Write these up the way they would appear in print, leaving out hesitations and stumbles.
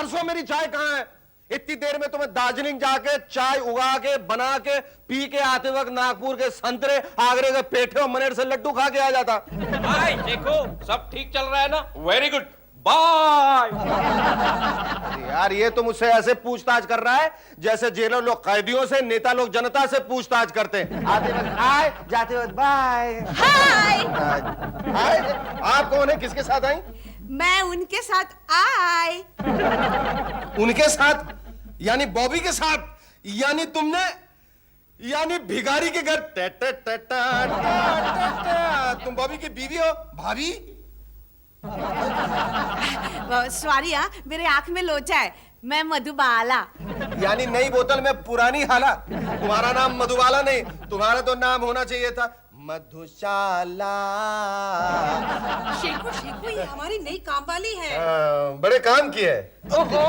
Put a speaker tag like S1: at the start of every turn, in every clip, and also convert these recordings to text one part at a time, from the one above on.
S1: परसों मेरी चाय कहां है? इतनी देर में तुम्हें दार्जिलिंग जाके चाय उगा के बना के पी के आते वक्त नागपुर के संतरे, आगरे के पेठे और मनेर से लड्डू खा के आ जाता।
S2: हाय देखो, सब ठीक चल रहा है ना? Very good, bye.
S1: यार ये तो मुझसे ऐसे पूछताछ कर रहा है जैसे जेलर लोग कैदियों से, नेता लोग जनता से पूछताछ करते हैं। आते वक्त हाय, जाते वक्त बाय।
S3: हाय।
S1: हाय, आप कौन है? किसके साथ आई?
S3: मैं उनके साथ आई।
S1: उनके साथ यानी बॉबी के साथ? यानी तुमने, यानी भिखारी के घर तुम बॉबी की बीवी हो? भाभी?
S3: सॉरी मेरे आंख में लोचा है। मैं मधुबाला।
S1: यानी नई बोतल में पुरानी हाला। तुम्हारा नाम मधुबाला नहीं, तुम्हारा तो नाम होना चाहिए था मधुशाला।
S4: शेखू शेखू, ये हमारी नई काम वाली है।
S1: बड़े काम की है।
S4: ओहो,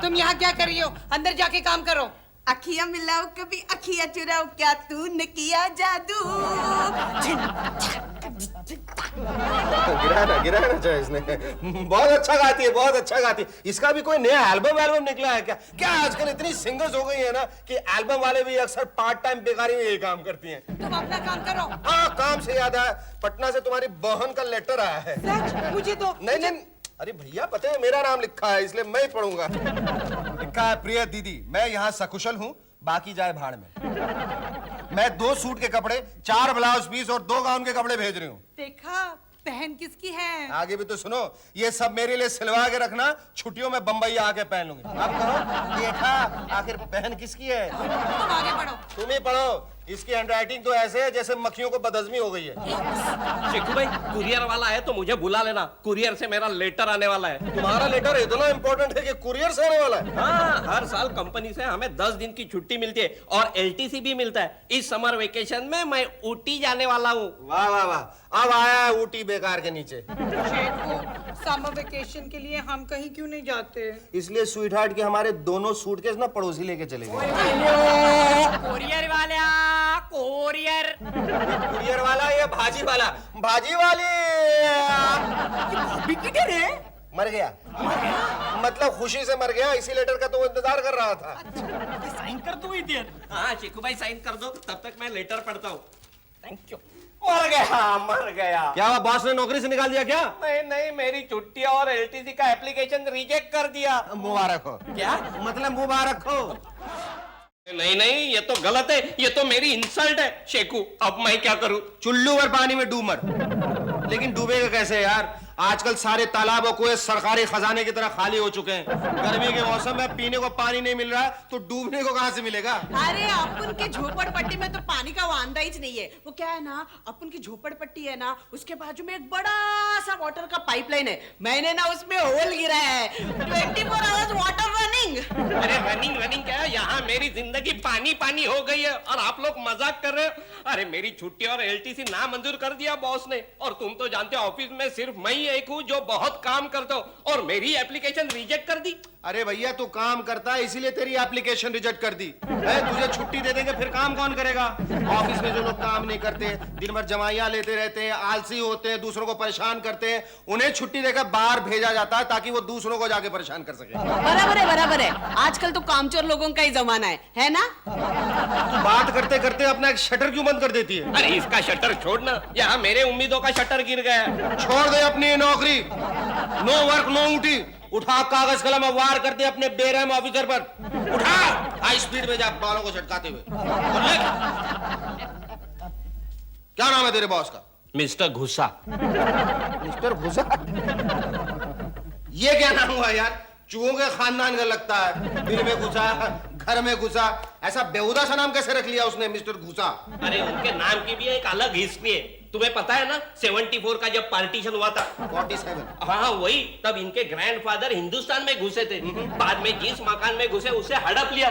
S4: तुम यहाँ क्या कर रही हो? अंदर जाके काम करो।
S3: अखियां मिलाओ कभी अखियां चुराओ, क्या तूने किया जादू।
S1: गिराना चाहिए इसने। बहुत अच्छा गाती है, बहुत अच्छा गाती है। इसका भी कोई नया एल्बम निकला है क्या? क्या आजकल इतनी सिंगर्स हो गई है ना कि एल्बम वाले भी अक्सर पार्ट टाइम बेकारी में यही काम करती हैं।
S4: तुम अपना काम करो।
S1: हाँ, काम से याद आया, पटना से तुम्हारी बहन का लेटर आया है।
S4: सच? मुझे तो
S1: नहीं, अरे भैया पता है मेरा नाम लिखा है इसलिए मैं ही पढ़ूंगा। लिखा है, प्रिय दीदी, मैं यहाँ सकुशल हूँ, बाकी जाए भाड़ में। मैं 2 सूट के कपड़े, 4 ब्लाउज पीस और 2 गाउन के कपड़े भेज रही हूँ।
S4: देखा, बहन किसकी है?
S1: आगे भी तो सुनो, ये सब मेरे लिए सिलवा के रखना, छुट्टियों में बंबई आके पहन लूंगी। अब कहो, देखा आखिर बहन किसकी है?
S4: तुम आगे बढ़ो।
S1: तुम ही पढ़ो। इसकी हैंडराइटिंग तो ऐसे है जैसे मक्खियों को बदहजमी हो गई है।
S2: शेखू भाई, कुरियर वाला है तो मुझे बुला लेना, कुरियर से मेरा लेटर आने वाला है।
S1: तुम्हारा लेटर इतना इंपॉर्टेंट है कि कुरियर से आने वाला है?
S2: हाँ, हर साल कंपनी से हमें 10 दिन की छुट्टी मिलती है और एलटीसी भी मिलता है। इस समर वेकेशन में मैं ऊटी जाने वाला हूँ।
S1: वाह वाह वाह, अब आया है ऊटी बेकार के नीचे।
S4: शेखू, समर वेकेशन के लिए हम कहीं क्यों नहीं जाते?
S1: इसलिए स्वीट हार्ट के हमारे दोनों सूटकेस ना पड़ोसी लेके चले गए।
S2: कुरियर वाला, कुरियर।
S1: कुरियर वाला, ये भाजी वाला, भाजी वाली।
S2: किधर है?
S1: मर गया। मतलब खुशी से मर गया, इसी लेटर का तो वो इंतजार कर रहा था।
S2: साइन कर दो इधर। हाँ शेखू भाई, साइन कर दो, तब तक मैं लेटर पढ़ता हूँ। Thank you. मर गया।
S1: क्या हुआ, बॉस ने नौकरी से निकाल दिया क्या?
S2: नहीं, मेरी छुट्टी और एलटीसी का एप्लीकेशन रिजेक्ट कर दिया।
S1: मुबारक हो।
S2: क्या
S1: मतलब मुबारक हो?
S2: नहीं, ये तो गलत है, ये तो मेरी इंसल्ट है। शेखू, अब मैं क्या करूं?
S1: चुल्लू भर पानी में डूब मर। लेकिन डूबेगा कैसे यार? आजकल सारे तालाब और कुएं सरकारी खजाने की तरह खाली हो चुके हैं। गर्मी के मौसम में पीने को पानी नहीं मिल रहा है तो डूबने को कहां से मिलेगा?
S3: अरे अपन के झोपड़पट्टी में तो पानी का वांदा ही नहीं है। वो क्या है ना, अपन की झोपड़पट्टी है ना, उसके बाजू में एक बड़ा सा वाटर का पाइपलाइन है। मैंने ना उसमें होल गिरा है, 24 आवर्स वाटर रनिंग।
S2: अरे रनिंग क्या है? यहाँ मेरी जिंदगी पानी पानी हो गई है और आप लोग मजाक कर रहे हो। अरे मेरी छुट्टी और एलटीसी ना मंजूर कर दिया बॉस ने, और तुम तो जानते हो ऑफिस में सिर्फ मैं ही एक हूँ जो बहुत काम करता हूँ, और मेरी एप्लीकेशन रिजेक्ट कर दी।
S1: अरे भैया, तू काम करता है इसीलिए तेरी एप्लीकेशन रिजेक्ट कर दी है। तुझे छुट्टी दे देंगे फिर काम कौन करेगा? ऑफिस में जो लोग काम नहीं करते, दिन भर जमाइयां लेते रहते हैं, आलसी होते हैं, दूसरों को परेशान करते हैं, उन्हें छुट्टी देकर बाहर भेजा जाता है ताकि वो दूसरों को जाके परेशान कर सके।
S3: बराबर है। आजकल तो कामचोर लोगों का ही जमाना है ना?
S1: तू बात करते करते अपना एक शटर क्यों बंद कर देती है?
S2: अरे इसका शटर छोड़ना, यहाँ मेरे उम्मीदों का शटर गिर गया है।
S1: छोड़ दे अपनी नौकरी। No work no Ooty. उठा कागज कलम और वार कर दे अपने बेरहम ऑफिसर पर। उठा, हाई स्पीड में जा बालों को झटकाते हुए। क्या नाम है तेरे बॉस का?
S2: मिस्टर घुसा।
S1: मिस्टर घुसा? ये क्या नाम हुआ यार? चूहों के खानदान का लगता है। दिल में घुसा, घर में घुसा, ऐसा बेहुदा सा नाम कैसे रख लिया उसने, मिस्टर घुसा?
S2: अरे उनके नाम की भी एक अलग हिस्ट्री है। तुम्हें पता है ना, 74 का जब पार्टीशन हुआ था,
S1: 47।
S2: हाँ वही, तब इनके ग्रैंडफादर हिंदुस्तान में घुसे थे। बाद में जिस मकान में घुसे उसे हड़प लिया।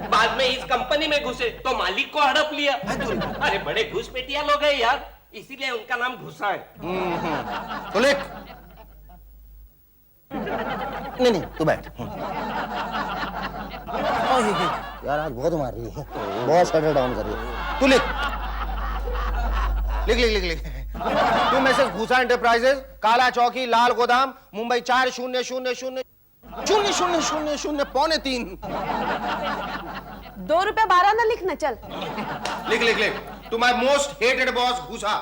S2: बाद में इस कंपनी में घुसे तो मालिक को हड़प लिया। अरे बड़े घुसपैठिया लोग हैं यार, इसीलिए उनका नाम घुसा है।
S1: तो लिख। नहीं तू बैठ। यार आज बहुत मार रही है, बहुत शटर डाउन कर रही है। तू लिख। लिख। तू मैसेज घुसा एंटरप्राइजेज, काला चौकी, लाल गोदाम, मुंबई 4000। 0.000 पौने 3।
S3: 2 रुपए 12 ना लिखना, चल।
S1: लिख लिख लिख। To my most hated boss घूसा,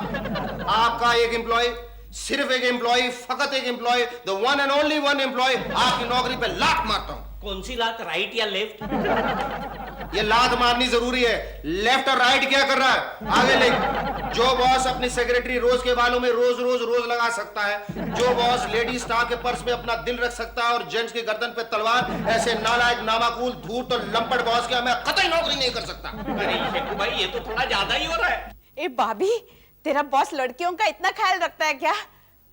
S1: आपका एक एम्प्लॉय, सिर्फ एक एम्प्लॉय, फकत एक employee, the one and only one employee, आपकी नौकरी पे लात मारता हूं।
S2: कौन सी लात, राइट या लेफ्ट?
S1: ये लात मारनी जरूरी है, लेफ्ट और राइट क्या कर रहा है? आगे लिख। जो बॉस अपनी सेक्रेटरी रोज के बालों में रोज लगा सकता है, जो बॉस लेडी स्टाफ के पर्स में अपना दिल रख सकता है और जेंट्स की गर्दन पे तलवार, ऐसे नालायक, नामाकूल, धूर्त और लंपट बॉस के मैं कतई नौकरी नहीं कर सकता।
S2: अरे शेखू भाई, ये तो थोड़ा ज्यादा ही हो रहा है।
S3: ए भाभी, तेरा बॉस लड़कियों का इतना ख्याल रखता है क्या?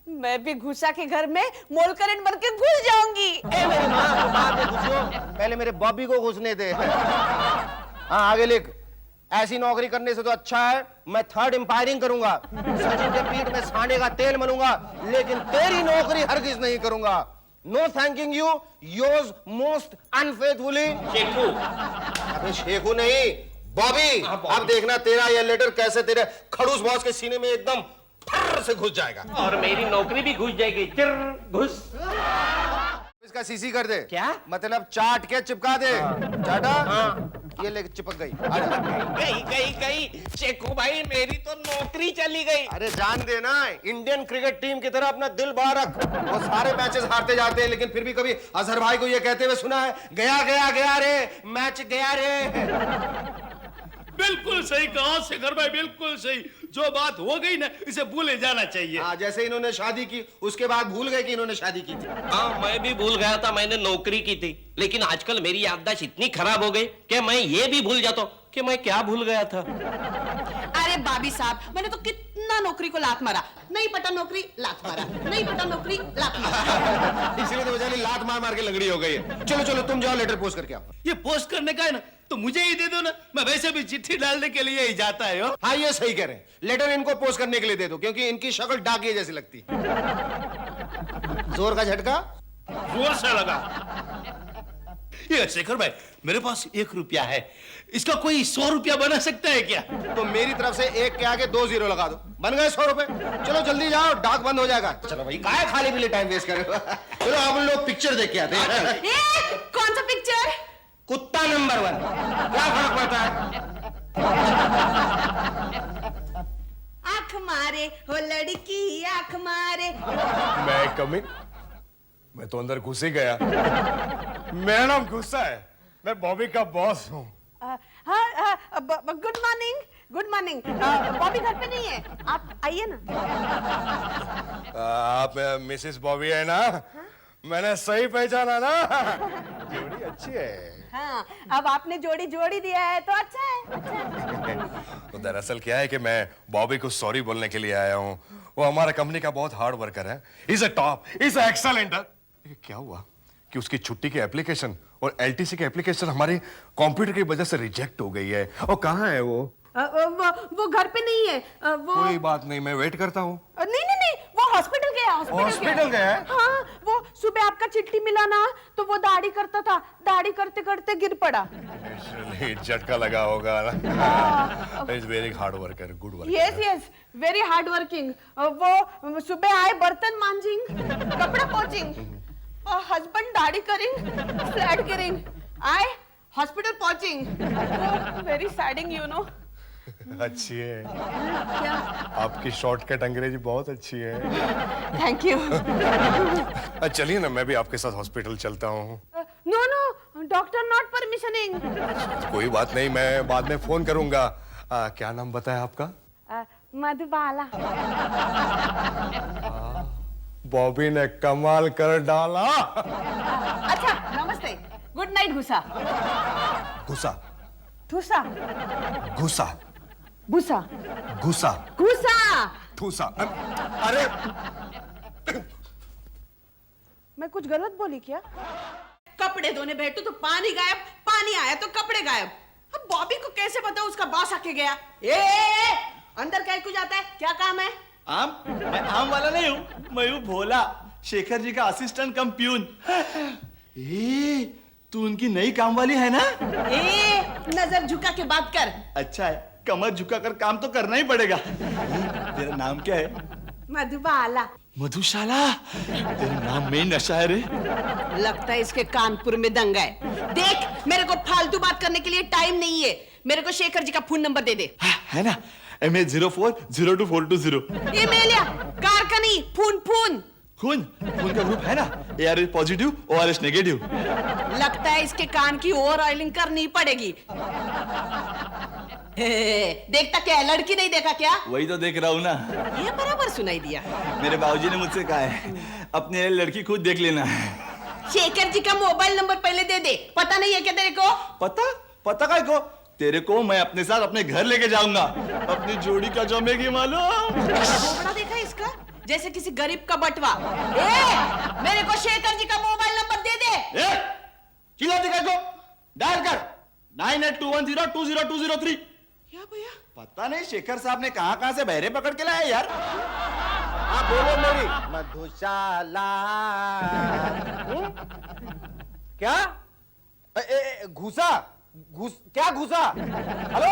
S3: मैं भी घुसा के घर में मोलकरन बन के घुस जाऊंगी।
S1: ए मेरी माँ, तो बाद में घुसियो, पहले मेरे बॉबी को घुसने दे। हाँ आगे लिख। ऐसी नौकरी करने से तो अच्छा है मैं थर्ड एम्पायरिंग करूंगा, सचिन के पीठ में सांडे का तेल मलूंगा, लेकिन तेरी नौकरी हरगिज नहीं करूंगा। No thanking you, yours most unfaithfully
S2: Shekhu.
S1: अबे शेखू नहीं, बॉबी। अब देखना तेरा यह लेटर कैसे तेरे खड़ूस बॉस के सीने में एकदम फर्र से घुस जाएगा
S2: और मेरी नौकरी भी घुस जाएगी। चिर घुस।
S1: इसका सीसी कर दे।
S2: क्या
S1: मतलब चाट के चिपका दे। चाटा? हाँ। ये ले चिपक गई।
S2: गई शेखू भाई, मेरी तो नौकरी चली गई।
S1: अरे जान देना, इंडियन क्रिकेट टीम की तरह अपना दिल बाहर रख। वो सारे मैचेस हारते जाते हैं, लेकिन फिर भी कभी अजहर भाई को ये कहते हुए सुना है, गया गया गया रे, मैच गया रे।
S5: बिल्कुल सही कहा शेखर भाई, बिल्कुल सही। जो बात हो गई ना, इसे भूले जाना चाहिए।
S1: हाँ, जैसे इन्होंने शादी की, उसके बाद भूल गए कि इन्होंने शादी की थी।
S2: हाँ, मैं भी भूल गया था मैंने नौकरी की थी, लेकिन आजकल मेरी याददाश्त इतनी खराब हो गई कि मैं ये भी भूल जाता हूँ कि मैं क्या भूल गया था।
S3: अरे बाबी साहब, मैंने तो कितना नौकरी को लात मारा, नहीं पटा नौकरी, लात मारा, नहीं पटा नौकरी, लात मारा।
S1: इसलिए तो बेचारी लात मार मार के लंगड़ी हो गई है। चलो चलो तुम जाओ, लेटर पोस्ट करके आओ।
S5: ये पोस्ट करने का है ना, तो मुझे ही दे दो ना, मैं वैसे भी चिट्ठी डालने के लिए ही जाता है।
S1: हाँ ये सही कह रहे हैं, लेटर इनको पोस्ट करने के लिए दे दो, क्योंकि इनकी शक्ल डाकिये जैसी लगती है। जोर का झटका
S5: जोर से लगा। ये शेखर भाई, मेरे पास 1 रुपया है, इसका कोई 100 रुपया बना सकता है क्या?
S1: तो मेरी तरफ से 1 के आगे 2 जीरो लगा दो, बन गए 100 रुपए। चलो जल्दी जाओ, डाक बंद हो जाएगा। चलो भाई, काहे खाली पीले टाइम वेस्ट कर रहे हो? चलो हम लोग पिक्चर देख के आते हैं।
S3: कौन सा पिक्चर?
S1: कुत्ता नंबर 1। क्या फर्क पड़ता है?
S3: आंख मारे हो लड़की, आंख मारे।
S6: मैं कमिंग। मैं तो अंदर घुस ही गया। मेरा नाम गुस्सा है, मैं बॉबी का बॉस हूँ।
S3: Good morning, good morning. Bobby घर पे नहीं है, आप आइए ना।
S6: आप मिसेस बॉबी है ना? मैंने सही पहचाना ना? जोड़ी अच्छी है।
S3: हाँ, अब आपने जोड़ी दिया है तो अच्छा है, अच्छा है।
S6: तो दरअसल क्या है कि मैं बॉबी को सॉरी बोलने के लिए आया हूँ। वो हमारा कंपनी का बहुत हार्ड वर्कर है, is a top, is a excellent. क्या हुआ कि उसकी छुट्टी की एप्लीकेशन और एलटीसी की एप्लीकेशन हमारी कंप्यूटर की वजह से रिजेक्ट हो गई है। और कहाँ है वो?
S3: वो घर पे नहीं है। वो
S6: कोई बात नहीं, मैं वेट करता हूँ।
S3: नहीं, वो हॉस्पिटल गया,
S6: हॉस्पिटल गया है?
S3: हाँ, वो सुबह आपका चिट्ठी मिला ना, तो वो दाढ़ी करता था, दाढ़ी करते करते गिर पड़ा।
S6: झटका लगा होगा ना। Is very hard worker, good worker.
S3: Yes, very hard working. वो सुबह आए बर्तन मांजिंग, कपड़ा पोंचिंग, और हस्बैंड दाढ़ी करिंग, फ्लैट गिरिंग, आए हॉस्पिटल पहुंचिंग। Very sadding, you know.
S6: अच्छी है
S3: क्या?
S6: आपकी शॉर्टकट अंग्रेजी बहुत अच्छी है।
S3: Thank you.
S6: चलिए ना, मैं भी आपके साथ हॉस्पिटल चलता हूँ।
S3: No, doctor not permissioning.
S6: कोई बात नहीं, मैं बाद में फोन करूंगा। क्या नाम बताया आपका?
S3: मधुबाला।
S6: बॉबी ने कमाल कर डाला।
S3: अच्छा, नमस्ते, गुड नाइट घुसा।
S6: घुसा,
S3: ठूसा,
S6: घुसा,
S3: भूसा,
S6: घुसा,
S3: घुसा।
S6: ठूसा। अरे
S3: मैं कुछ गलत बोली क्या? कपड़े धोने बैठो तो पानी गायब, पानी आया तो कपड़े गायब। अब बॉबी को कैसे पता उसका बॉस आके गया? अंदर क्या कुछ आता है, क्या काम है?
S5: आम? मैं आम वाला नहीं हूँ, मैं हूँ भोला, शेखर जी का असिस्टेंट कम प्यून। तू उनकी नई काम वाली है ना?
S3: नजर झुका के बात कर।
S5: अच्छा है, कमर झुका कर काम तो करना ही पड़ेगा। तेरा नाम क्या है?
S3: मधुबाला।
S5: मधुशाला, तेरे नाम में नशा है रे।
S3: लगता है इसके कानपुर में दंगा है। देख, मेरे को फालतू बात करने के लिए टाइम नहीं है। मेरे को शेखर जी का फोन नंबर दे दे।
S5: है ना, MA04024220।
S3: ये मेलिया, कार का नहीं, फोन फोन।
S5: खून का ग्रुप है ना, ARH पॉजिटिव, ORH नेगेटिव।
S3: लगता है इसके कान की ओवर ऑयलिंग करनी पड़ेगी। देखता क्या है, लड़की नहीं देखा क्या?
S5: वही तो देख रहा हूँ ना।
S3: ये बराबर सुनाई दिया।
S5: मेरे बाबूजी ने मुझसे कहा है, अपनी लड़की खुद देख लेना।
S3: शेखर जी का मोबाइल नंबर पहले दे दे। पता नहीं है क्या तेरे को?
S5: पता काय को? तेरे को मैं अपने साथ अपने घर लेके जाऊंगा। अपनी जोड़ी क्या जमेगी मालूम?
S3: घोबड़ा देखा इसका, जैसे किसी गरीब का बटवा। मेरे को शेखर जी का मोबाइल नंबर दे दे।
S5: चिल्लाती काय को? डायल कर 9821020203।
S3: क्या भैया?
S5: पता नहीं शेखर साहब ने कहां से बहरे पकड़ के लाया यार।
S1: हाँ बोलो मेरी मधुशाला। क्या घुसा क्या घुसा? हेलो,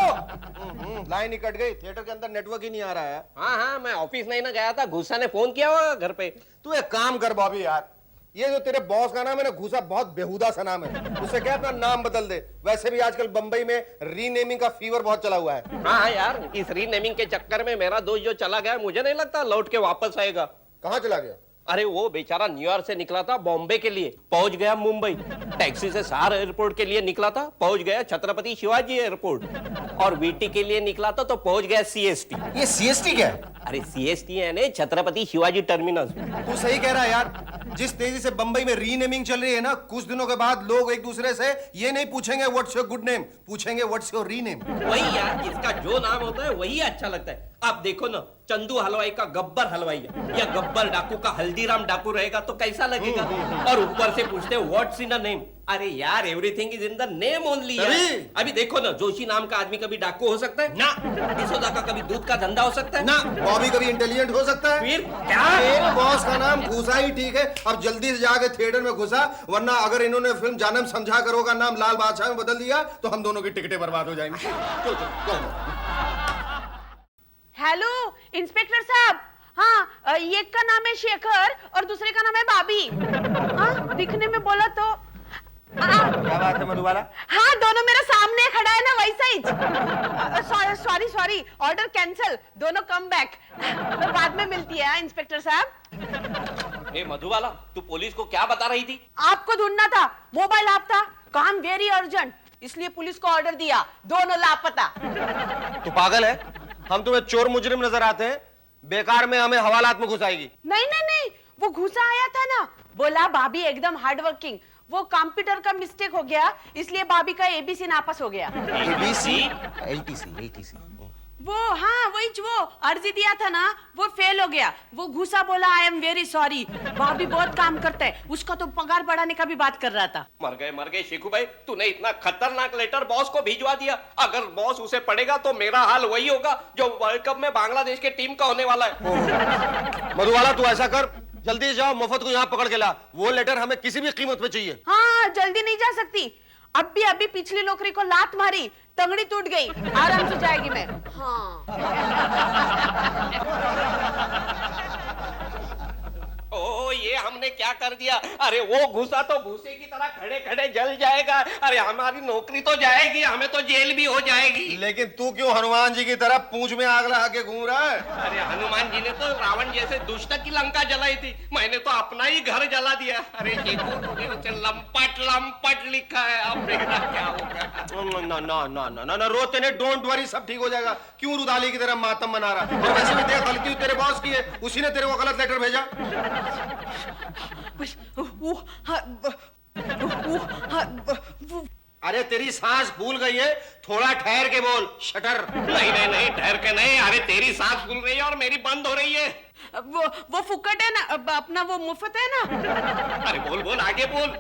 S1: लाइन ही कट गई। थिएटर के अंदर नेटवर्क ही नहीं आ रहा है।
S2: हाँ, मैं ऑफिस नहीं ना गया था, घुसा ने फोन किया होगा घर पे।
S1: तू एक काम कर बॉबी यार, ये जो तेरे बॉस का नाम है ना घुसा, बहुत बेहुदा सा नाम है। उससे क्या अपना नाम बदल दे। वैसे भी आजकल बंबई में रीनेमिंग का फीवर बहुत चला हुआ है।
S2: हाँ यार, इस रीनेमिंग के चक्कर में मेरा दोस्त जो चला गया, मुझे नहीं लगता लौट के वापस आएगा।
S1: कहाँ चला गया?
S2: अरे वो बेचारा न्यूयॉर्क से निकला था बॉम्बे के लिए, पहुंच गया मुंबई। टैक्सी से सार एयरपोर्ट के लिए निकला था, पहुंच गया छत्रपति शिवाजी एयरपोर्ट। और वीटी के लिए निकला था तो पहुंच गया CST।
S1: ये CST क्या है?
S2: अरे CST है ना, छत्रपति शिवाजी टर्मिनस।
S1: तू सही कह रहा है यार। जिस तेजी से बंबई में रीनेमिंग चल रही है ना, कुछ दिनों के बाद लोग एक दूसरे से ये नहीं पूछेंगे व्हाट्स योर गुड नेम, पूछेंगे व्हाट्स योर रीनेम।
S2: वही यार, जिसका जो नाम होता है वही अच्छा लगता है। आप देखो ना, चंदू हलवाई का गब्बर हलवाई है, या गब्बर डाकू का हल्दीराम डाकू रहेगा तो कैसा लगेगा? और ऊपर से पूछते व्हाट्स इन अ नेम। अरे यार, everything is in the name only. अभी देखो ना, जोशी नाम का आदमी कभी डाकू हो सकता है ना? डिसोजा का कभी दूध का धंधा हो सकता है
S1: ना? बॉबी कभी इंटेलिजेंट हो सकता है?
S2: फिर क्या?
S1: तेरे बॉस का नाम घुसा ही ठीक है। अब जल्दी से जाके थिएटर में घुसा, वरना अगर इन्होंने फिल्म जानम समझा करो का नाम लाल बादशाह में बदल दिया तो हम दोनों की टिकटें बर्बाद हो जाएंगी।
S3: हेलो इंस्पेक्टर साहब। हाँ, एक का नाम है शेखर और दूसरे का नाम है बाबी। हाँ, दिखने में बोला तो
S1: क्या बात है मधुबाला?
S3: हाँ, दोनों मेरे सामने खड़ा है ना, वैसा ही। Sorry, order cancel. दोनों कम बैक। तो बाद में मिलती है इंस्पेक्टर साहब।
S2: ए मधुबाला, तू पुलिस को क्या बता रही थी?
S3: आपको ढूंढना था, मोबाइल आप था, काम वेरी अर्जेंट, इसलिए पुलिस को ऑर्डर दिया। दोनों लापता।
S1: तू पागल है? हम तुम्हें चोर मुजरिम नजर आते हैं? बेकार में हमें हवालात में घुसाएगी।
S3: नहीं, वो घुसा आया था ना, बोला भाभी एकदम हार्ड वर्किंग, वो कंप्यूटर का मिस्टेक हो गया, इसलिए भाभी का ABC नापास हो गया।
S2: ABC?
S1: LTC।
S3: वो हाँ, वो अर्जी दिया था ना, वो फेल हो गया। वो घुसा, बोला आई एम वेरी सॉरी। भाभी बहुत काम करता है, उसका तो पगार बढ़ाने का भी बात कर रहा था।
S2: मर गए शेखू भाई, तूने इतना खतरनाक लेटर बॉस को भिजवा दिया। अगर बॉस उसे पढ़ेगा तो मेरा हाल वही होगा जो वर्ल्ड कप में बांग्लादेश के टीम का होने वाला है।
S1: मधुबाला, तू ऐसा कर, जल्दी जाओ, मुफ्त को यहाँ पकड़ के ला। वो लेटर हमें किसी भी कीमत पे चाहिए।
S3: हाँ, जल्दी नहीं जा सकती। अभी पिछली नौकरी को लात मारी, तंगड़ी टूट गई, आराम से जाएगी मैं। हाँ।
S2: ओ, ये हमने क्या कर दिया? अरे वो घुसा तो भूसे की तरह खड़े खड़े जल जाएगा। अरे हमारी नौकरी तो जाएगी, हमें तो जेल भी हो जाएगी।
S1: लेकिन तू क्यों हनुमान जी की तरह पूंछ में आग लगा के घूम रहा है?
S2: अरे हनुमान जी ने तो रावण जैसे दुष्ट की लंका जलाई थी, मैंने तो अपना ही घर जला दिया। अरे शेखू, तूने उसे लंपट लिखा है, अब मेरा क्या होगा?
S1: ना रोते नहीं, डोंट वरी, सब ठीक हो जाएगा। क्यों रुदाली की तरह मातम मना रहा? और वैसे भी देख, गलती तेरे बॉस की है, उसी ने तेरे को गलत लेटर भेजा। अरे तेरी सांस भूल गई है, थोड़ा ठहर के बोल। शटर।
S2: नहीं, ठहर के नहीं। अरे तेरी सांस फूल रही है और मेरी बंद हो रही है।
S3: वो फुकट है ना, अपना वो मुफ्त है ना।
S2: अरे बोल, आगे बोल।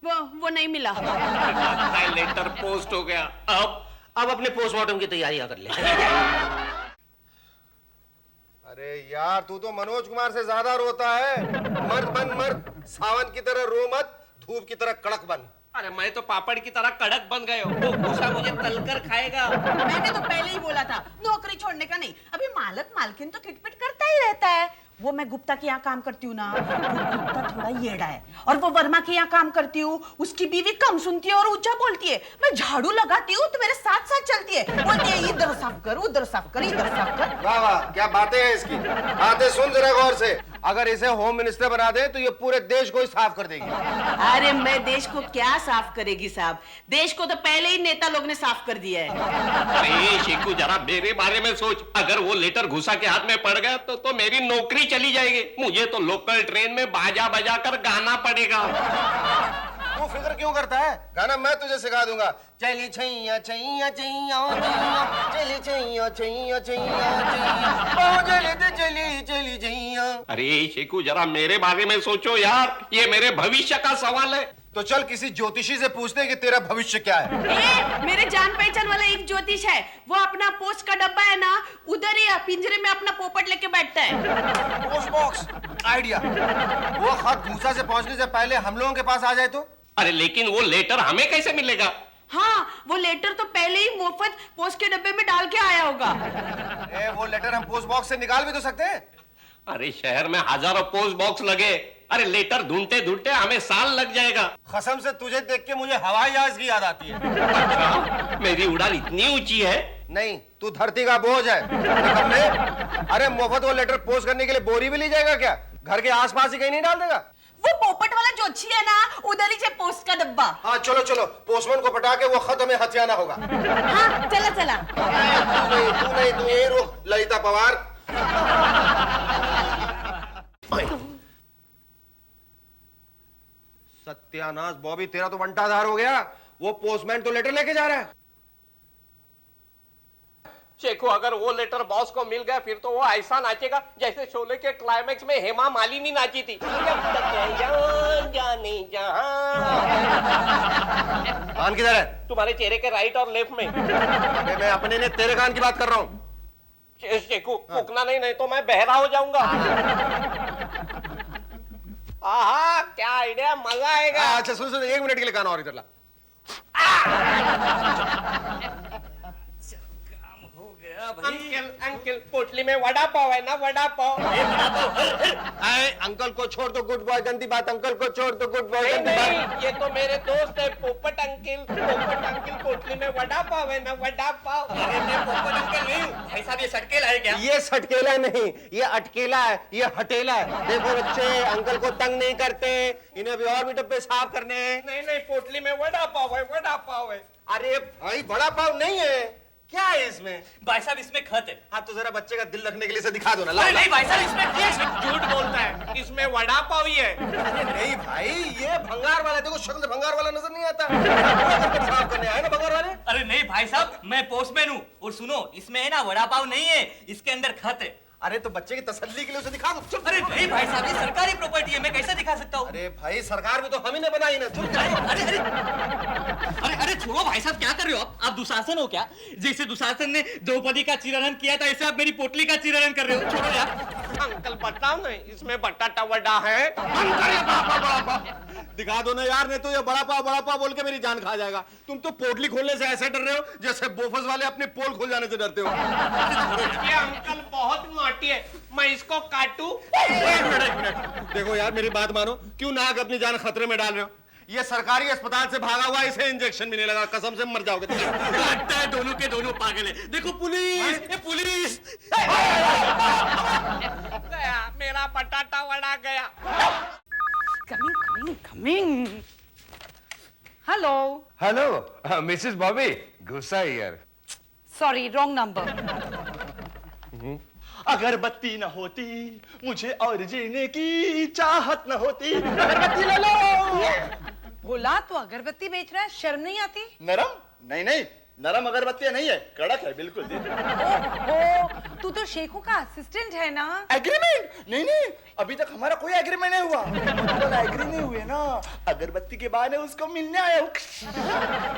S3: वो नहीं मिला।
S2: लेटर पोस्ट हो गया।
S1: अब अपने पोस्टमार्टम की तैयारियां कर ले। अरे यार, तू तो मनोज कुमार से ज्यादा रोता है। मर्द बन मर्द, सावन की तरह रो मत, धूप की तरह कड़क बन।
S2: अरे मैं तो पापड़ की तरह कड़क बन गए हो, वो घुसा मुझे तलकर खाएगा।
S3: मैंने तो पहले ही बोला था नौकरी छोड़ने का नहीं। अभी मालक मालकिन तो खिटपिट करता ही रहता है, वो मैं गुप्ता के यहाँ काम करती हूँ ना, वो गुप्ता थोड़ा येड़ा है, और वो वर्मा के यहाँ काम करती हूँ, उसकी बीवी कम सुनती है और ऊंचा बोलती है। मैं झाड़ू लगाती हूँ तो मेरे साथ साथ चलती है, बोलती है इधर साफ कर, उधर साफ कर, इधर साफ कर।
S1: वाह वाह, क्या बातें हैं इसकी। बातें सुन जरा गौर से। अगर इसे होम मिनिस्टर बना दे तो ये पूरे देश को ही साफ कर देगी।
S3: अरे मैं देश को क्या साफ करेगी साहब, देश को तो पहले ही नेता लोग ने साफ कर दिया है।
S2: अरे शेखू जरा मेरे बारे में सोच, अगर वो लेटर घुसा के हाथ में पड़ गया तो मेरी नौकरी चली जाएगी। मुझे तो लोकल ट्रेन में बाजा बजा कर गाना पड़ेगा।
S1: तू फिक्र क्यों करता है, गाना मैं तुझे सिखा दूंगा। चली छैया छैया छैया चली छैया छैया छैया चली चली छैया।
S2: अरे शेखू जरा मेरे बारे में सोचो यार, ये मेरे भविष्य का सवाल है।
S1: तो चल किसी ज्योतिषी से पूछते हैं कि तेरा भविष्य क्या है।
S3: मेरे जान पहचान वाला एक ज्योतिष है, वो अपना पोस्ट का डब्बा है ना, उधर ही पिंजरे में अपना पोपट लेके बैठता है।
S1: Post box idea. वो खत भूसा से पहुंचने से पहले हम लोगों के पास आ जाए तो।
S2: अरे लेकिन वो लेटर हमें कैसे मिलेगा?
S3: हाँ, वो लेटर तो पहले ही मुफ्त पोस्ट के डब्बे में डाल के आया होगा।
S1: वो लेटर हम पोस्ट बॉक्स से निकाल भी तो सकते हैं।
S2: अरे शहर में हजारों पोस्ट बॉक्स लगे, अरे लेटर ढूंढते ढूंढते हमें साल लग जाएगा।
S1: कसम से तुझे देख के मुझे हवाई जहाज की याद आती है।
S2: अच्छा, मेरी उड़ान इतनी ऊंची है?
S1: नहीं, तू धरती का बोझ है। अरे मुफ्त वो लेटर पोस्ट करने के लिए बोरी भी ले जाएगा क्या? घर के आसपास ही कहीं नहीं डाल देगा?
S3: वो पोपट वाला जोशी है ना, उधर ही से पोस्ट का डब्बा।
S1: हाँ चलो चलो, पोस्टमैन को पटा के वो खत हमें हथियाना होगा।
S3: हाँ चला चला।
S1: तू नहीं, तू यही रुक ललिता पवार। सत्यानाश बॉबी, तेरा तो बंटाधार हो गया। वो पोस्टमैन तो लेटर लेके जा रहा है।
S2: शेखू अगर वो लेटर बॉस को मिल गया फिर तो वो ऐसा नाचेगा जैसे शोले के क्लाइमेक्स में हेमा मालिनी नाची थी। जब तक जान जाने जहां।
S1: कान किधर है?
S2: तुम्हारे चेहरे के राइट और लेफ्ट में।
S1: अबे मैं अपने ने तेरे कान की बात कर रहा हूँ।
S2: शेखू फूकना नहीं तो मैं बहरा हो जाऊंगा। आहा क्या आइडिया, मजा आएगा।
S1: अच्छा सुन सुन, 1 मिनट के लिए कान और इधर ला।
S2: अंकल अंकल पोटली में वड़ा पाव है ना, वड़ा पाव।
S1: अंकल को छोड़ दो, गुड बॉय। गंदी बात, अंकल को छोड़ दो, गुड बॉय।
S2: नहीं नहीं, ये तो मेरे दोस्त है पोपट अंकल। पोपट अंकल पोटली में वड़ा पाव है ना, वड़ा पाव। अरे मैं पोपट अंकल नहीं हूँ भाई साहब, ये सटकेला है क्या?
S1: ये सटकेला नहीं, ये अटकेला है, ये हटेला है। देखो बच्चे, अंकल को तंग नहीं करते, इन्हें अभी और भी डब्बे साफ करने हैं।
S2: नहीं नहीं, पोटली में वड़ा पाव है, वड़ा पाव है।
S1: अरे भाई बड़ा पाव नहीं है, क्या है इसमें?
S7: भाई साहब इसमें खत है।
S1: हाँ तो जरा बच्चे का दिल रखने के लिए इसे दिखा दो ना।
S7: अरे नहीं भाई साहब इसमें
S2: झूठ बोलता है, इसमें वड़ा पाव ही है।
S1: अरे नहीं भाई, ये भंगार वाला, देखो शक्ल भंगार वाला नजर नहीं आता। साफ करने आए ना भंगार वाले।
S7: अरे नहीं भाई साहब, मैं पोस्टमैन हूँ। और सुनो, इसमें है ना वड़ा पाव नहीं है, इसके अंदर खत है।
S1: अरे तो बच्चे की तसल्ली के लिए उसे दिखा दो। चुप।
S7: अरे नहीं भाई साहब, ये सरकारी प्रॉपर्टी है, मैं कैसे दिखा सकता हूँ?
S1: अरे भाई सरकार भी तो हम ही ने बनाई ना। चुप।
S7: अरे अरे अरे अरे छोड़ो भाई साहब, क्या कर रहे हो आप दुशासन हो क्या? जैसे दुशासन ने द्रौपदी का चिरहरण किया था, ऐसे आप मेरी पोटली का चिरहरण कर रहे हो। छोड़ो यार।
S2: अंकल बताओ ना, इसमें बटाटा वड़ा है?
S1: दिखा दो ना यार, नहीं तो ये बड़ा पाव बोल के मेरी जान खा जाएगा। तुम तो पोटली खोलने से ऐसे डर रहे हो जैसे बोफस वाले अपने पोल खोल जाने से डरते हो।
S2: ये अंकल बहुत नॉटी है, मैं इसको काटूं?
S1: एक मिनट देखो यार, मेरी बात मानो। क्यों नाक अपनी जान खतरे में डाल रहे हो? ये सरकारी अस्पताल से भागा हुआ, इसे इंजेक्शन भी नहीं लगा, कसम से मर जाओगे।
S7: लगता है दोनों के दोनों पागल है। देखो पुलिस, ये पुलिस।
S2: गया मेरा बटाटा वड़ा गया।
S4: Coming. Hello.
S6: Hello Mrs Bobby, गुस्सा हियर।
S4: Sorry, wrong number.
S5: अगरबत्ती न होती मुझे और जीने की चाहत न होती। अगरबत्ती ले लो।
S4: बोला तो अगरबत्ती बेच रहा है, शर्म नहीं आती?
S5: नरम? नहीं, नरम अगरबत्ती नहीं है, कड़क है बिल्कुल।
S4: ओहो, तू तो शेखू का असिस्टेंट है ना?
S5: एग्रीमेंट? नहीं, अभी तक हमारा कोई एग्रीमेंट नहीं हुआ। तो एग्री नहीं हुए ना, अगरबत्ती के बहाने उसको मिलने आया हूँ।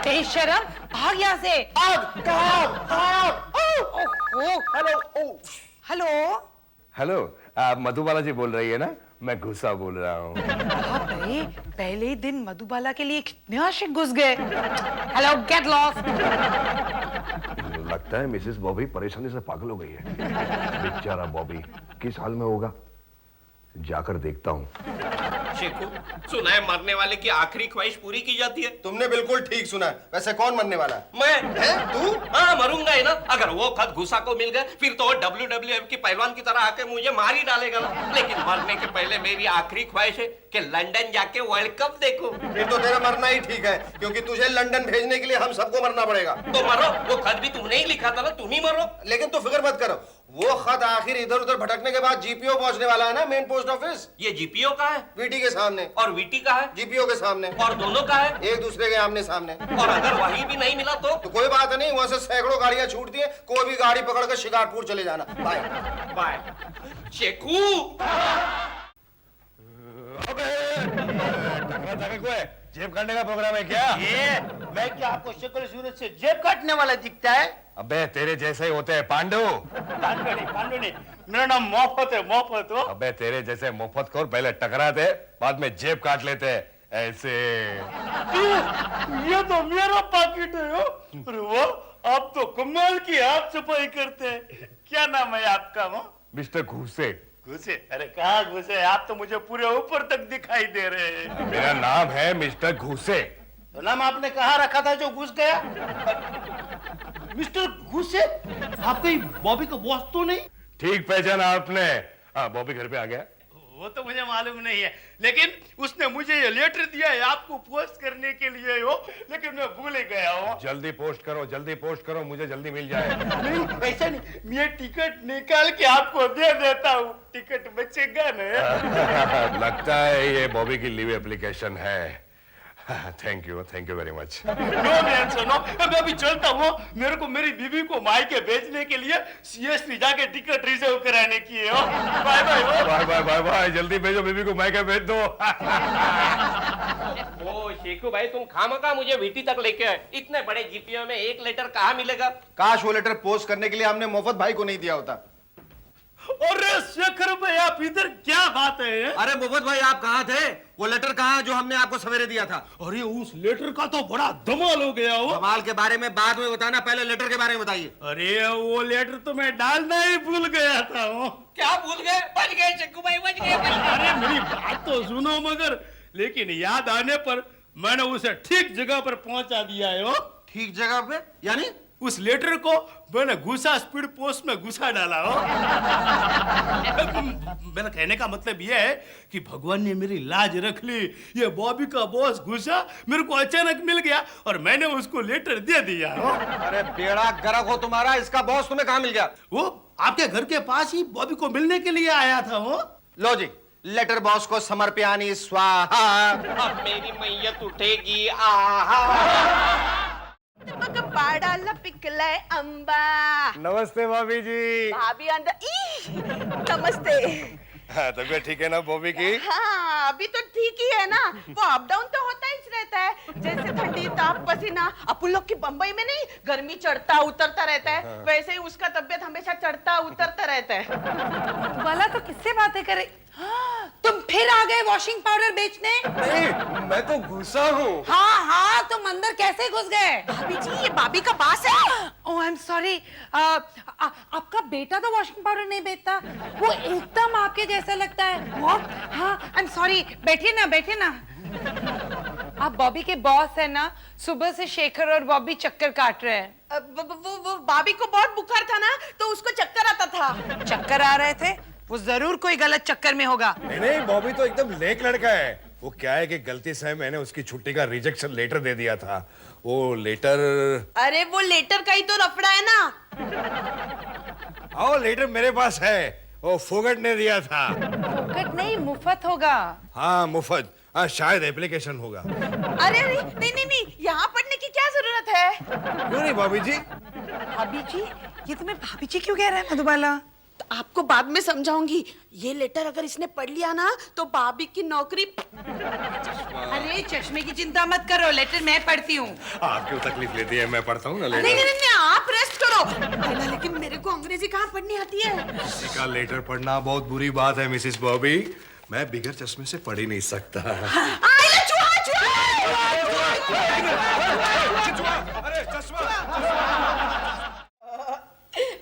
S4: बेशरम, भाग यहाँ से।
S5: आग, आग।
S4: ओहो,
S5: हेलो।
S4: हेलो।
S6: आप मधुबाला जी बोल रही है ना? मैं गुस्सा बोल रहा हूँ।
S4: अरे पहले ही दिन मधुबाला के लिए कितने आशिक घुस गए। Hello, get lost.
S6: लगता है मिसेस बॉबी परेशानी से पागल हो गई है। बेचारा बॉबी किस हाल में होगा? जाकर देखता हूँ।
S2: शेखू, सुना है मरने वाले की आखिरी ख्वाहिश पूरी की जाती है।
S1: तुमने बिल्कुल ठीक सुना है। वैसे कौन मरने वाला है?
S2: मैं
S1: हैं? तू?
S2: हाँ, मरूंगा ही ना। अगर वो खत घुसा को मिल गए फिर तो वो WWF की पहलवान की तरह आके मुझे मार ही डालेगा ना। लेकिन मरने के पहले मेरी आखिरी ख्वाहिश है कि लंदन जाके वर्ल्ड कप देखो।
S1: फिर तो तेरा मरना ही ठीक है, क्योंकि तुझे लंदन भेजने के लिए हम सबको मरना पड़ेगा।
S2: तो मरो, वो खत भी तुमने ही लिखा था ना, तुम ही मरो।
S1: लेकिन तू फिक्र मत करो, वो खत आखिर इधर उधर भटकने के बाद जीपीओ पहुंचने वाला है ना, मेन पोस्ट ऑफिस।
S2: ये जीपीओ का है
S1: वीटी के सामने
S2: और वीटी का है
S1: जीपीओ के सामने
S2: और दोनों का है।
S1: एक दूसरे के आमने सामने।
S2: और अगर वही भी नहीं मिला तो
S1: कोई बात नहीं, वहां से सैकड़ों गाड़ियां छूटती हैं, कोई भी गाड़ी पकड़ कर शिकारपुर चले जाना। Bye
S2: bye. शेखू,
S6: जेब काटने का प्रोग्राम है क्या?
S5: मैं क्या आपको शक्ल सूरत से जेब काटने वाला दिखता है?
S6: अबे तेरे जैसे ही होते हैं पांडु।
S5: पांडु नहीं, मेरा नाम मोहब्बत है, मोहब्बत हो।
S6: अबे तेरे जैसे मुफ्तखोर पहले टकराते, बाद में जेब काट लेते हैं, ऐसे।
S5: ये तो मेरा पाकिट है हो। अरे वो आप तो कमाल की हाथ सफाई करते हैं। क्या नाम है आपका? वो
S6: मिस्टर घूसे।
S5: घुसे? अरे कहाँ घुसे? आप तो मुझे पूरे ऊपर तक दिखाई दे रहे हैं।
S6: मेरा नाम है मिस्टर घूसे।
S5: तो नाम आपने कहाँ रखा था जो घुस गया? मिस्टर घुसे? आप कहीं बॉबी का बॉस तो नहीं?
S6: ठीक पहचाना आपने। हाँ, बॉबी घर पे आ गया।
S5: वो तो मुझे मालूम नहीं है, लेकिन उसने मुझे ये लेटर दिया है आपको पोस्ट करने के लिए हो, लेकिन मैं भूल ही गया हूँ।
S6: जल्दी पोस्ट करो, मुझे जल्दी मिल जाए।
S5: नहीं, ऐसा नहीं, मैं टिकट निकाल के आपको दे देता हूँ। टिकट बचेगा ना?
S6: लगता है ये बॉबी की लीव एप्लीकेशन है। Thank you very much.
S5: No tension, no. मैं अभी चलता हूँ, मेरे को मेरी बीवी को मायके भेजने के लिए CST जाके टिकट रिजर्व कराने की है। बाय बाय
S6: बाय बाय, जल्दी भेजो, बीबी को मायके भेज दो।
S2: ओ शेखू भाई, तुम खामखा मुझे वीटी तक लेके आए। इतने बड़े जीपीओ में एक लेटर कहाँ मिलेगा?
S1: काश वो लेटर पोस्ट करने के लिए हमने मोफत भाई को नहीं दिया होता।
S5: अरे शेखर भाई, आप इधर क्या बात है?
S1: अरे मोफत भाई, आप कहाँ थे? वो लेटर कहाँ है जो हमने आपको सवेरे दिया था?
S5: अरे उस लेटर का तो बड़ा धमाल हो गया हो।
S1: कमाल के बारे में बाद में बताना, पहले लेटर के बारे में बताइए।
S5: अरे वो लेटर तो मैं डालना ही भूल गया था।
S2: क्या भूल गए? बच गए शेखू भाई, बच गए।
S5: अरे मेरी बात तो सुनो मगर, लेकिन याद आने पर मैंने उसे ठीक जगह पर पहुंचा दिया है। हो
S1: ठीक जगह पे? यानी
S5: उस लेटर को मैंने घुसा स्पीड पोस्ट में घुसा डाला। हो मेरा कहने का मतलब यह है कि भगवान ने मेरी लाज रख ली। ये बॉबी का बॉस घुसा मेरे को अचानक मिल गया और मैंने उसको लेटर दे दिया। हो
S1: अरे बेड़ा गर्क हो तुम्हारा, इसका बॉस तुम्हें कहाँ मिल गया?
S5: वो आपके घर के पास ही बॉबी को मिलने के लिए आया था। हो
S1: लो जी, लेटर बॉस को समर्पयानी स्वाहा।
S2: अब मेरी मैयत उठेगी। आहा।
S3: मग पाडाला पिकलाय अंबा।
S6: नमस्ते भाभी जी।
S3: भाभी अंदर। ई, नमस्ते।
S6: तबीयत ठीक है ना बॉबी की?
S3: हाँ, अभी तो ठीक ही है ना। वो अप डाउन तो होता ही रहता है, जैसे ठंडी ताप पसीना। अपन लोग की बम्बई में नहीं गर्मी चढ़ता उतरता रहता है, वैसे ही उसका तबियत हमेशा चढ़ता उतरता रहता है।
S4: वाला तो किससे बातें करे? हाँ, तुम फिर आ गए वॉशिंग पाउडर बेचने?
S1: नहीं, मैं तो घुसा हूँ।
S4: हाँ, तुम अंदर कैसे घुस गए?
S3: भाभी जी, ये भाभी का बास है।
S4: ओह आई एम सॉरी। आपका बेटा तो वॉशिंग पाउडर नहीं बेचता, वो एकदम आपके जैसा लगता है। हाँ, आई एम सॉरी। बैठिए ना। आप बॉबी के बॉस है ना? सुबह से शेखर और बॉबी चक्कर काट रहे हैं।
S3: वो भाभी को बहुत बुखार था ना, तो उसको चक्कर आता था।
S4: चक्कर आ रहे थे? वो जरूर कोई गलत चक्कर में होगा।
S6: नहीं, बॉबी तो एकदम नेक लड़का है। वो क्या है कि गलती से मैंने उसकी छुट्टी का रिजेक्शन लेटर दे दिया था। वो लेटर।
S3: अरे वो लेटर का ही तो लफड़ा है ना।
S6: आओ, लेटर मेरे पास है, वो फोगट ने दिया था।
S4: फोकट नहीं, मुफ्त होगा।
S6: हाँ, मुफ्त। हाँ, शायद एप्लीकेशन होगा।
S3: अरे नहीं, यहाँ पढ़ने की क्या जरूरत है?
S6: क्यों नहीं भाभी जी?
S4: भाभी जी? ये तुम्हें भाभी जी क्यों कह रहे हैं मधुबाला?
S3: तो आपको बाद में समझाऊंगी। ये लेटर अगर इसने पढ़ लिया ना, तो भाभी की नौकरी।
S4: अरे चश्मे की चिंता मत करो, लेटर मैं पढ़ती हूँ।
S6: आप क्यों तकलीफ लेती है? मैं पढ़ता हूँ ना लेटर।
S3: नहीं, आप रेस्ट करो। लेकिन मेरे को अंग्रेजी कहाँ पढ़नी आती है?
S6: किसी का लेटर पढ़ना बहुत बुरी बात है मिसेस बॉबी। मैं बिगर चश्मे से पढ़ ही नहीं सकता।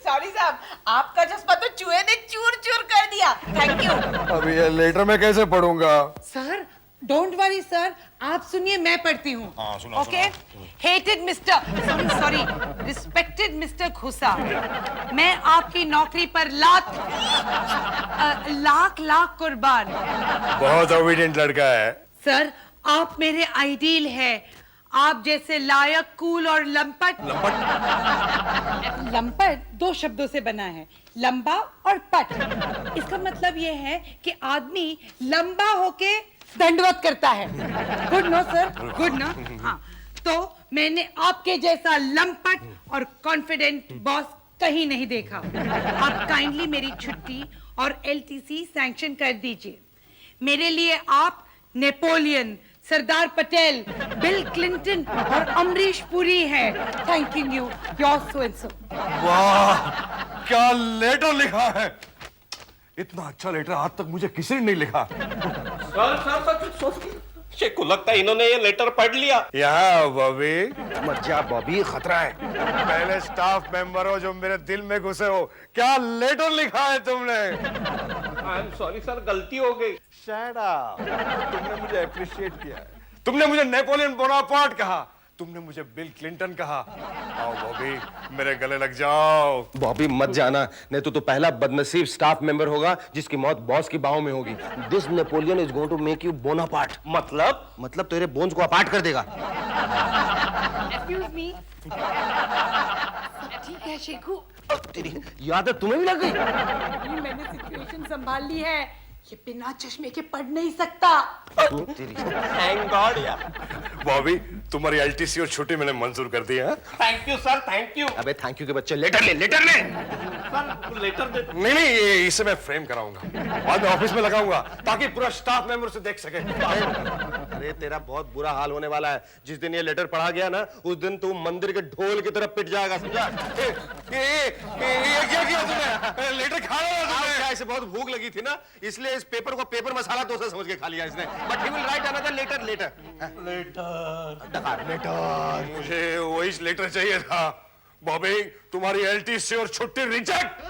S3: सॉरी साहब, आपका चश्मा तो चूहे ने चूर चूर कर दिया। Thank you.
S6: अब ये लेटर मैं कैसे पढ़ूंगा?
S4: सर डोंट वरी सर, आप सुनिए मैं पढ़ती हूँ।
S6: हाँ, सुनाओ,
S4: okay. Hated mister sorry respected mister घुसा, मैं आपकी नौकरी पर लाख कुर्बान।
S6: बहुत ओबीडियंट लड़का है।
S4: सर आप मेरे आइडियल है, आप जैसे लायक, कूल और लंपट। लंपट 2 शब्दों से बना है, लंबा और पट। इसका मतलब यह है कि आदमी लंबा होके दंडवत करता है। Good no sir, good no. हाँ, तो मैंने आपके जैसा लंपट और कॉन्फिडेंट बॉस कहीं नहीं देखा। आप काइंडली मेरी छुट्टी और एलटीसी सैंक्शन कर दीजिए। मेरे लिए आप Napoleon, Sardar Patel, bill Clinton और अमरीश पुरी है। Thank you, your so and so.
S6: वाह, क्या लेटर लिखा है! इतना अच्छा लेटर आज तक मुझे किसी ने नहीं लिखा।
S2: सर शेख को लगता है इन्होंने ये लेटर पढ़ लिया।
S6: यहाँ बॉबी,
S1: मत जा बॉबी, खतरा है।
S6: पहले स्टाफ मेंबर हो जो मेरे दिल में घुसे हो, क्या लेटर लिखा है तुमने?
S2: आई एम सॉरी सर, गलती हो गई।
S6: Shut up. तुमने मुझे अप्रिशिएट किया है, तुमने मुझे नेपोलियन बोनापार्ट कहा, तुमने मुझे बिल क्लिंटन कहा। आओ बॉबी, मेरे गले लग जाओ।
S1: बॉबी मत जाना, नहीं तो पहला बदनसीब स्टाफ मेंबर होगा जिसकी मौत बॉस की बाहों में होगी। This Napoleon is going to make you Bonaparte. मतलब तेरे बोन्स को अपार्ट कर देगा।
S4: Excuse me. ठीक है शेखू,
S1: तेरी ये आदत तुम्हें भी लग गई?
S4: मैंने सिचुएशन संभाल ली है, ये बिना चश्मे के पढ़ नहीं सकता।
S2: थैंक गॉड यार।
S6: बॉबी, तुम्हारी एलटीसी और छुट्टी मैंने मंजूर कर दी है।
S2: Thank you sir, thank you.
S1: अबे थैंक यू के बच्चे, लेटर ले, लेटर ले।
S2: सर लेटर दे।
S6: नहीं नहीं, ये इसे मैं फ्रेम कराऊंगा, बाद में ऑफिस में लगाऊंगा ताकि पूरा स्टाफ मेंबर उसे देख सके।
S1: अरे तेरा बहुत बुरा हाल होने वाला है। जिस दिन ये लेटर पढ़ा गया ना, उस दिन तू मंदिर के ढोल की तरफ पिट जाएगा, समझा?
S6: ये क्या किया तुमने? लेटर खा लिया तुमने?
S1: क्या इसे बहुत भूख लगी थी ना, इसलिए इस पेपर को पेपर मसाला डोसा समझ के खा लिया इसने। But he will write another letter letter.
S6: मुझे वही लेटर चाहिए था। बॉबी, तुम्हारी एलटीसी और छुट्टी रिजेक्ट।